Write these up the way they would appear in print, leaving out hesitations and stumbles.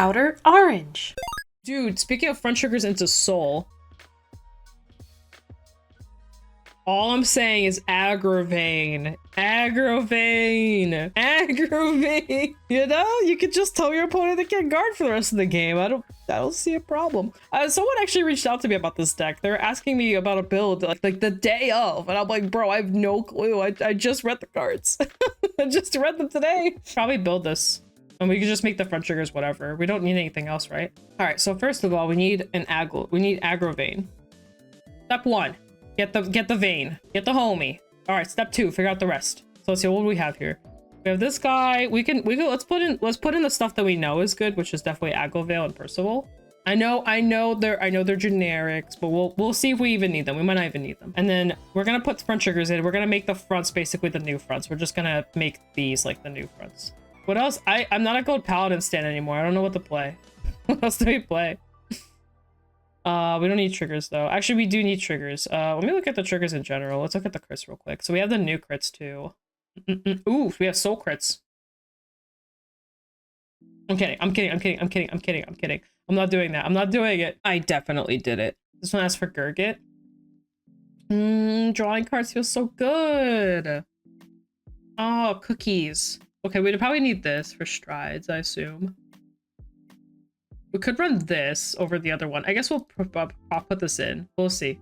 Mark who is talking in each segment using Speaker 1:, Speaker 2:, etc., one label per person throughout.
Speaker 1: Outer Orange.
Speaker 2: Dude, speaking of front triggers into soul, all I'm saying is aggravate. Aggravate. You know, you could just tell your opponent they can't guard for the rest of the game. I don't see a problem. Someone actually reached out to me about this deck. They're asking me about a build like the day of, and I'm like, bro, I have no clue. I just read the cards. I just read them today. Probably build this. And we can just make the front triggers whatever. We don't need anything else, right? All right, so first of all, we need aggravate. Step 1. Get the vein. Get the homie. All right, step 2, figure out the rest. So let's see, what do we have here? We have this guy. We can let's put in the stuff that we know is good, which is definitely Aglovale and Percival. I know they're generics, but we'll see if we even need them. We might not even need them. And then we're gonna put front triggers in. We're gonna make the fronts basically the new fronts. We're just gonna make these like the new fronts. What else? I'm not a gold paladin stand anymore. I don't know what to play. What else do we play? We don't need triggers though. Actually, we do need triggers. Let me look at the triggers in general. Let's look at the crits real quick. So we have the new crits too. Ooh, we have soul crits. I'm kidding. I'm not doing that. I'm not doing it. I definitely did it. This one asks for Gurgit. Drawing cards feels so good. Oh, cookies. Okay, we'd probably need this for strides, I assume. We could run this over the other one. I guess I'll put this in. We'll see.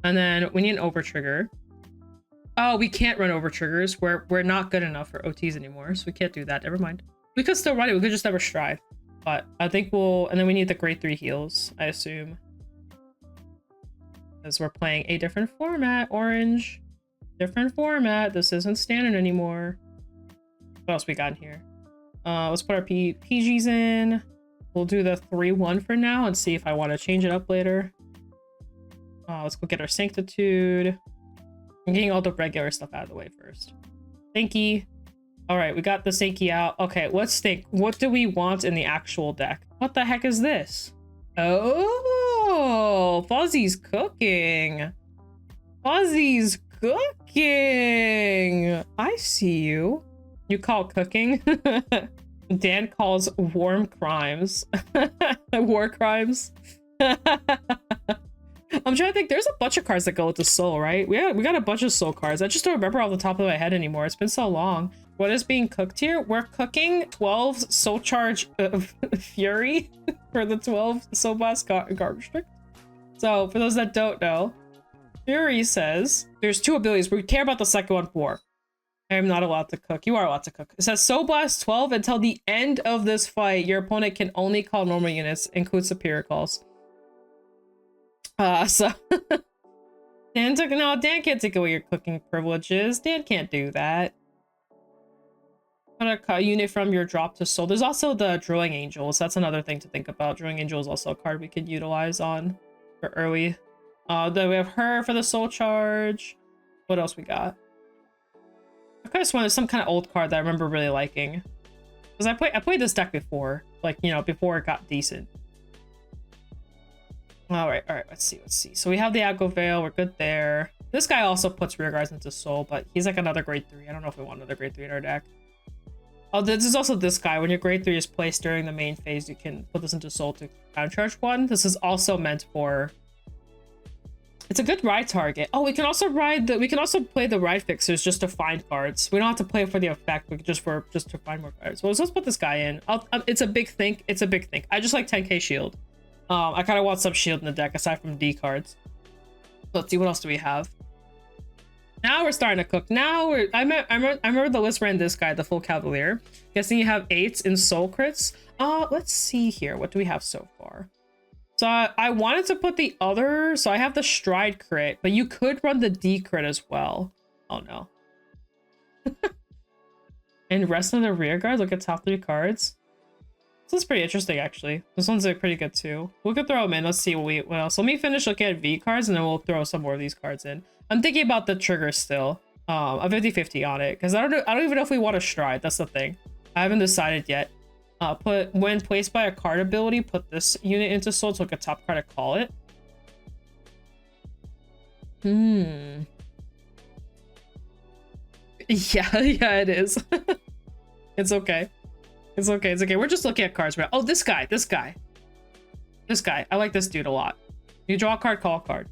Speaker 2: And then we need an over trigger. Oh, we can't run over triggers. We're not good enough for OTs anymore, so we can't do that. Never mind. We could still run it. We could just never stride. But I think we'll... And then we need the grade 3 heals, I assume. Because we're playing a different format, Orange. Different format. This isn't standard anymore. What else we got in here? Let's put our PGs in. We'll do the 3-1 for now and see if I want to change it up later. Let's go get our Sanctitude. I'm getting all the regular stuff out of the way first. Thanky. All right, we got the Sankey out. Okay, let's think. What do we want in the actual deck? What the heck is this? Oh, Fuzzy's cooking. Fuzzy's cooking. I see you. You call cooking? Dan calls warm crimes. War crimes. I'm trying to think. There's a bunch of cards that go with the soul, right? We got a bunch of soul cards. I just don't remember off the top of my head anymore. It's been so long. What is being cooked here? We're cooking 12 soul charge fury for the 12 soul blast garbage trick. So for those that don't know, Fury says there's 2 abilities. We care about the second one more. I am not allowed to cook. You are allowed to cook. It says Soul Blast 12 until the end of this fight. Your opponent can only call normal units, include superior calls. So Dan can't take away your cooking privileges. Dan can't do that. Put a unit from your drop to soul. There's also the Drilling Angels. That's another thing to think about. Drilling Angel is also a card we could utilize on for early. Then we have her for the soul charge. What else we got? I could have sworn there's some kind of old card that I remember really liking. Because I played this deck before. Like, you know, before it got decent. Alright, let's see. So we have the Aglovale, we're good there. This guy also puts rear guards into soul, but he's like another grade 3. I don't know if we want another grade 3 in our deck. Oh, this is also this guy. When your grade 3 is placed during the main phase, you can put this into soul to countercharge 1. This is also meant for... It's a good ride target. Oh, we can also play the ride fixers just to find cards. We don't have to play for the effect, but just to find more cards. Well, let's put this guy in. It's a big think. I just like 10k shield. I kind of want some shield in the deck aside from D cards. Let's see, what else do we have? Now we're starting to cook. Now I remember the list ran this guy, the full Cavalier. Guessing you have 8s in soul crits. Let's see here. What do we have so far? So I wanted to put the other, so I have the stride crit, but you could run the D crit as well. Oh no. And rest of the rear guard, look at top 3 cards. This is pretty interesting actually. This one's like pretty good too. We could throw them in. Let's see what else. Let me finish looking at V cards and then we'll throw some more of these cards in. I'm thinking about the trigger still. A 50-50 on it. Because I don't even know if we want to stride. That's the thing. I haven't decided yet. Put when placed by a card ability, put this unit into soul to look a top card to call it. Yeah, it is. It's okay. It's okay. It's okay. We're just looking at cards right now. Oh, this guy. I like this dude a lot. You draw a card, call a card.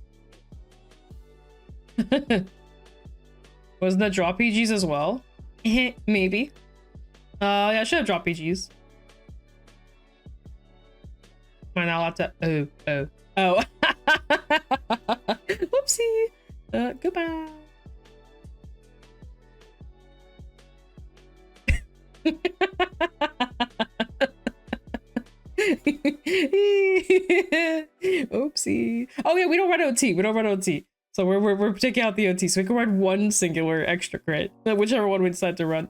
Speaker 2: Wasn't that draw PGs as well? Maybe. Yeah, I should have dropped PGs. Am I not allowed to? Oh. Whoopsie. Goodbye. Oopsie. Oh yeah, we don't run OT. So we're taking out the OT, so we can run one singular extra crit, whichever one we decide to run.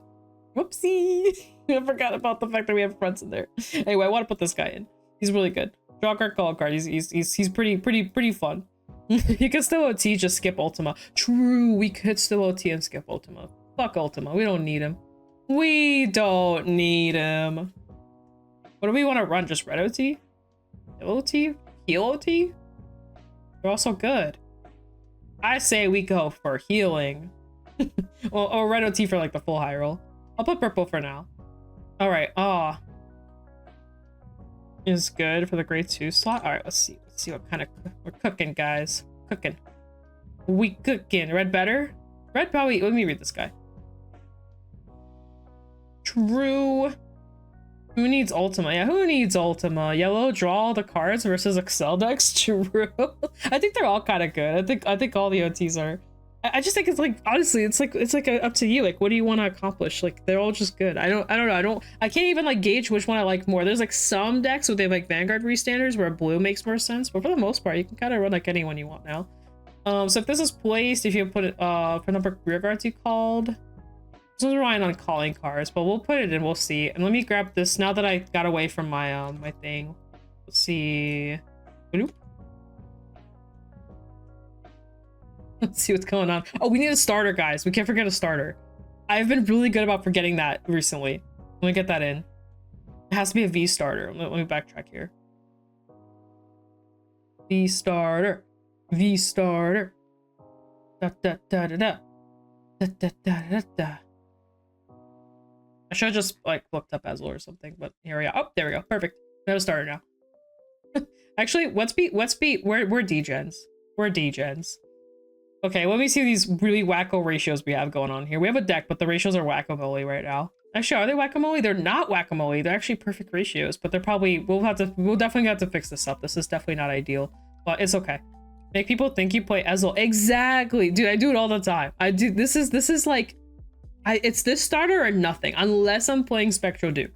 Speaker 2: Whoopsie. I forgot about the fact that we have fronts in there. Anyway, I want to put this guy in. He's really good. Draw a card, call a card. He's pretty fun. You can still OT, just skip Ultima. True, we could still OT and skip Ultima. Fuck Ultima. We don't need him. We don't need him. What do we want to run? Just red OT? OT? Heal OT? They're also good. I say we go for healing. Well, or red OT for like the full high roll. I'll put purple for now. All right. Is good for the grade 2 slot. All right, let's see what kind of we're cooking, guys. We cooking. Red better? Red probably. Let me read this guy. True. Who needs Ultima? Yeah, who needs Ultima? Yellow, draw all the cards versus Excel decks. True. I think they're all kind of good. I think all the OTs are. I just think it's like, honestly, it's like up to you. Like, what do you want to accomplish? Like, they're all just good. I don't know. I can't even like gauge which one I like more. There's like some decks with like Vanguard restanders where blue makes more sense, but for the most part, you can kind of run like anyone you want now. So if this is placed, if you put it for number rear guards you called, this is relying on calling cards, but we'll put it in. We'll see. And let me grab this now that I got away from my my thing. Let's see. Let's see what's going on. Oh, we need a starter, guys. We can't forget a starter. I've been really good about forgetting that recently. Let me get that in. It has to be a V starter. Let me backtrack here. V starter. V starter. Da da da da da. Da da da da da. I should have just like looked up Aslo or something, but here we go. Oh, there we go. Perfect. We have a starter now. Actually, we're degens. We're degens. Okay, let me see these really wacko ratios we have going on here. We have a deck, but the ratios are whack-a-mole right now. Actually, are they whack-a-mole? They're not whack-a-mole. They're actually perfect ratios, but they're probably we'll definitely have to fix this up. This is definitely not ideal, but it's okay. Make people think you play Ezreal. Exactly, dude. I do it all the time. I do. This is like, it's this starter or nothing, unless I'm playing Spectral Duke.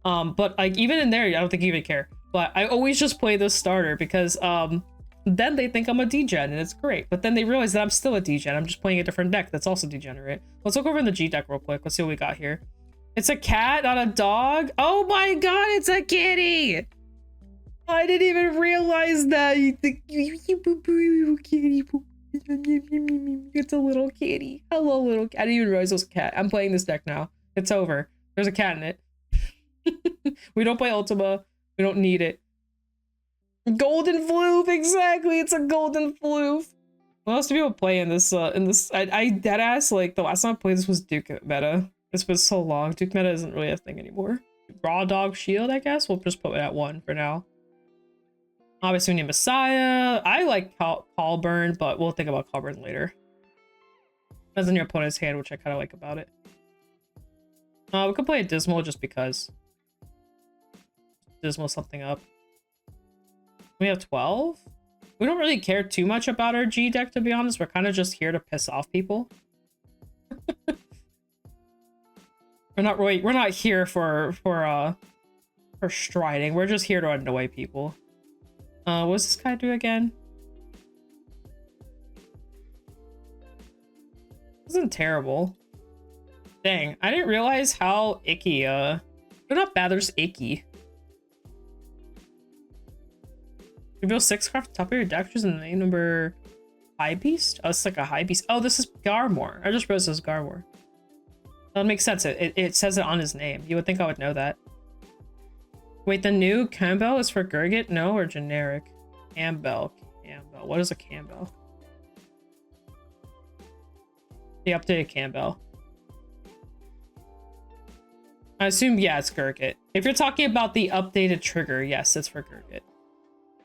Speaker 2: But like even in there, I don't think you even care. But I always just play this starter because then they think I'm a degen and it's great. But then they realize that I'm still a degen. I'm just playing a different deck that's also degenerate. Let's look over in the G deck real quick. Let's see what we got here. It's a cat, not a dog. Oh my god, it's a kitty. I didn't even realize that. It's a little kitty. Hello, little cat. I didn't even realize it was a cat. I'm playing this deck now. It's over. There's a cat in it. We don't play Ultima. We don't need it. Golden floof, exactly. It's a golden floof. What else do people play in this? I deadass, like the last time I played this was Duke meta. It's been so long. Duke meta isn't really a thing anymore. Raw dog shield, I guess. We'll just put it at 1 for now. Obviously, we need Messiah. I like Callburn, but we'll think about Callburn later. That's in your opponent's hand, which I kind of like about it. We could play a Dismal just because. Dismal something up. We have 12. We don't really care too much about our G deck, to be honest. We're kind of just here to piss off people. We're not here for striding. We're just here to annoy people. What's this guy do again? This isn't terrible. Dang, I didn't realize how icky, they're not bad, they're just icky. Reveal 6 craft top of your deck, choose the name number High Beast? Oh, it's like a High Beast. Oh, this is Garmor. I just realized this is Garmor. That makes sense. It says it on his name. You would think I would know that. Wait, the new Campbell is for Gurgit? No, or generic? Campbell. Campbell. What is a Campbell? The updated Campbell. I assume, yeah, it's Gurgit. If you're talking about the updated trigger, yes, it's for Gurgit.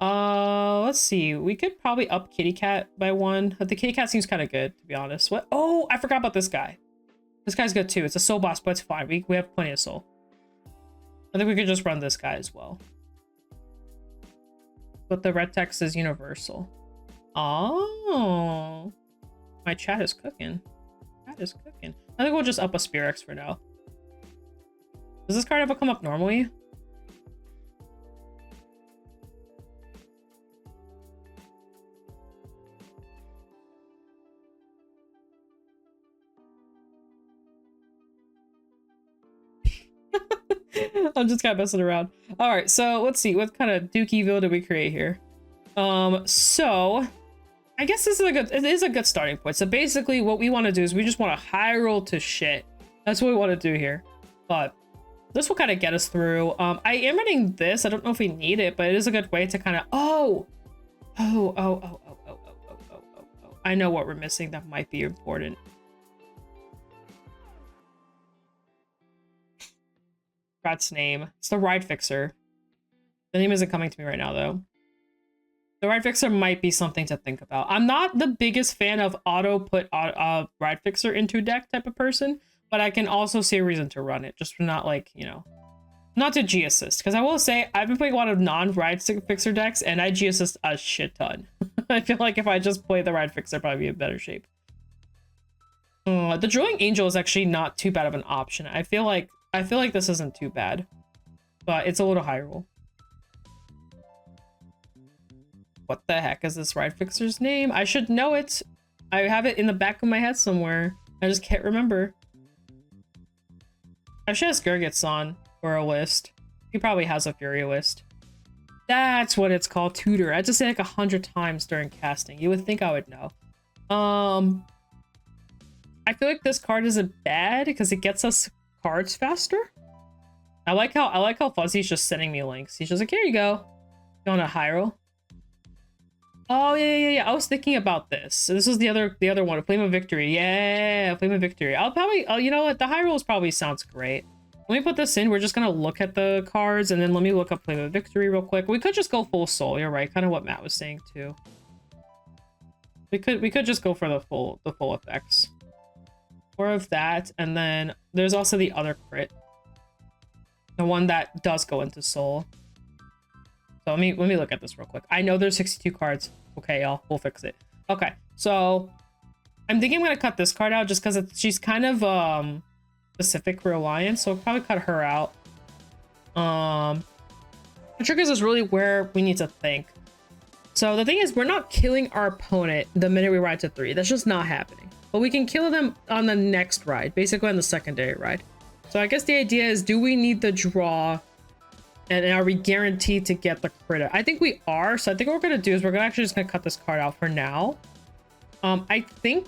Speaker 2: Let's see. We could probably up Kitty Cat by 1. The Kitty Cat seems kind of good, to be honest. What? Oh, I forgot about this guy. This guy's good too. It's a soul boss, but it's fine. We have plenty of soul. I think we could just run this guy as well. But the red text is universal. Oh. My chat is cooking. Chat is cooking. I think we'll just up a Spirex for now. Does this card ever come up normally? I'm just kind of messing around. All right, so let's see. What kind of Dookieville did we create here? So I guess this is it is a good starting point. So basically what we want to do is we just want to high roll to shit. That's what we want to do here. But this will kind of get us through. I am running this. I don't know if we need it, but it is a good way to kind of, I know what we're missing that might be important. Rat's name. It's the Ride Fixer. The name isn't coming to me right now, though. The Ride Fixer might be something to think about. I'm not the biggest fan of auto put Ride Fixer into deck type of person, but I can also see a reason to run it, just for not like, you know, not to G-assist. Because I will say, I've been playing a lot of non-Ride Fixer decks, and I G-assist a shit ton. I feel like if I just play the Ride Fixer, I'd probably be in better shape. The Drilling Angel is actually not too bad of an option. I feel like this isn't too bad, but it's a little high roll. What the heck is this Ride Fixer's name? I should know it. I have it in the back of my head somewhere. I just can't remember. I should ask Gurgit-san for a list. He probably has a Fury list. That's what it's called, Tutor. I just say like 100 times during casting. You would think I would know. I feel like this card isn't bad because it gets us cards faster. I like how Fuzzy's just sending me links. He's just like, here you go. You want a high roll? Oh yeah. I was thinking about this. So this was the other one, a Flame of Victory. Yeah, Flame of Victory. I'll probably, you know what? The high rolls probably sounds great. Let me put this in. We're just gonna look at the cards, and then let me look up Flame of Victory real quick. We could just go full soul. You're right. Kind of what Matt was saying too. We could just go for the full effects. More of that, and then there's also the other crit, the one that does go into soul. So let me look at this real quick. I know there's 62 cards. Okay, y'all, we'll fix it. Okay, so I'm thinking I'm gonna cut this card out just because she's kind of specific for Alliance, so I'll probably cut her out. The triggers is really where we need to think. So the thing is, we're not killing our opponent the minute we ride to 3. That's just not happening. But we can kill them on the next ride, basically on the secondary ride. So I guess the idea is, do we need the draw? And are we guaranteed to get the crit? I think we are. So I think what we're going to do is we're actually just going to cut this card out for now. I think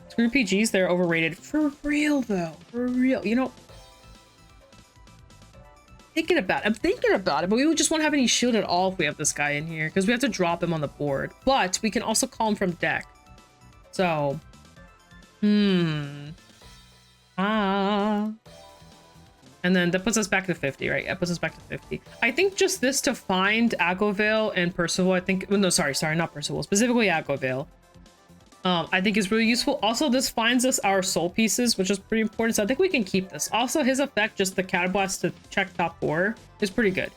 Speaker 2: Screw PGs, they're overrated. For real, though. For real. You know, I'm thinking about it, but we would just won't have any shield at all if we have this guy in here, because we have to drop him on the board. But we can also call him from deck. So, and then that puts us back to 50, right? Yeah, puts us back to 50. I think just this to find Aglovale and Percival, I think, well, no, sorry, not Percival, specifically Aglovale, I think is really useful. Also, this finds us our soul pieces, which is pretty important. So I think we can keep this. Also, his effect, just the Catablast to check top 4, is pretty good.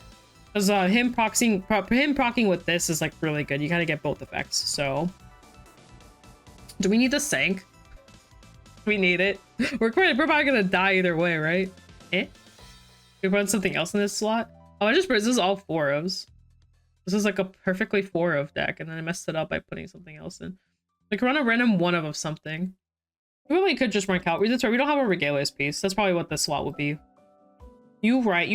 Speaker 2: Because him proccing with this is like really good. You kind of get both effects. So, do we need the Sank? We need it. We're probably gonna die either way, right? We run something else in this slot. Oh, this is all 4-ofs. This is like a perfectly 4-of deck, and then I messed it up by putting something else in. Like, run a random 1-of of something. We really could just rank out. That's right, we don't have a Regalius piece. That's probably what this slot would be. You right. I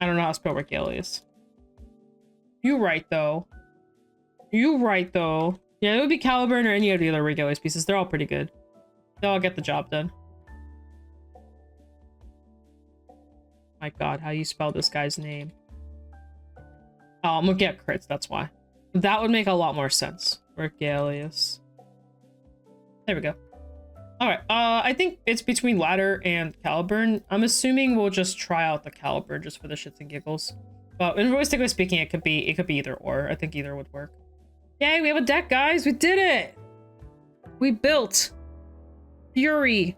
Speaker 2: don't know how to spell Regalius. You right, though. Yeah, it would be Caliburn or any of the other Regalius pieces. They're all pretty good. They'll all get the job done. My god, how do you spell this guy's name? Oh, I'm looking at crits, that's why. That would make a lot more sense. Regalius. There we go. All right, I think it's between ladder and Caliburn. I'm assuming we'll just try out the Caliburn just for the shits and giggles. But realistically speaking, it could be either or. I think either would work. Yay, we have a deck, guys. We did it. We built Fury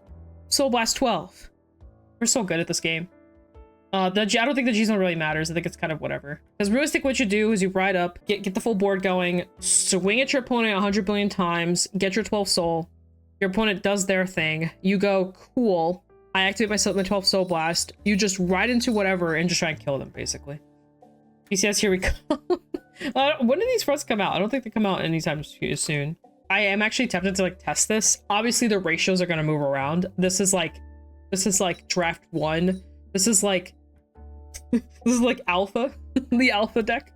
Speaker 2: Soul Blast 12. We're so good at this game. I don't think the G zone really matters. I think it's kind of whatever. Because realistically, what you do is you ride up, get the full board going, swing at your opponent 100 billion times, get your 12 soul. Your opponent does their thing. You go, cool. I activate myself in the 12 soul blast. You just ride into whatever and just try and kill them, basically. PCS, here we go. When do these fronts come out? I don't think they come out anytime soon. I am actually tempted to like test this. Obviously, the ratios are gonna move around. This is like draft 1. This is like alpha, the alpha deck.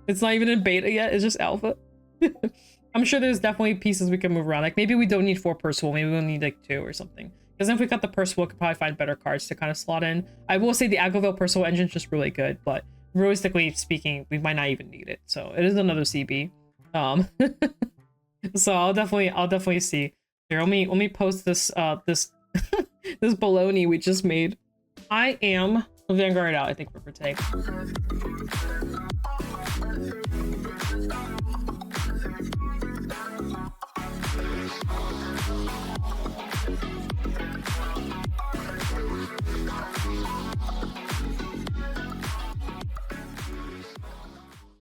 Speaker 2: It's not even in beta yet. It's just alpha. I'm sure there's definitely pieces we can move around. Like maybe we don't need 4 Percival. Maybe we'll need like 2 or something. Because then if we cut the Percival, we could probably find better cards to kind of slot in. I will say the Agaville Percival engine is just really good, but realistically speaking, we might not even need it. So it is another CB. So I'll definitely see. Here, let me post this this this baloney we just made. I am Vanguard out. I think we're for today.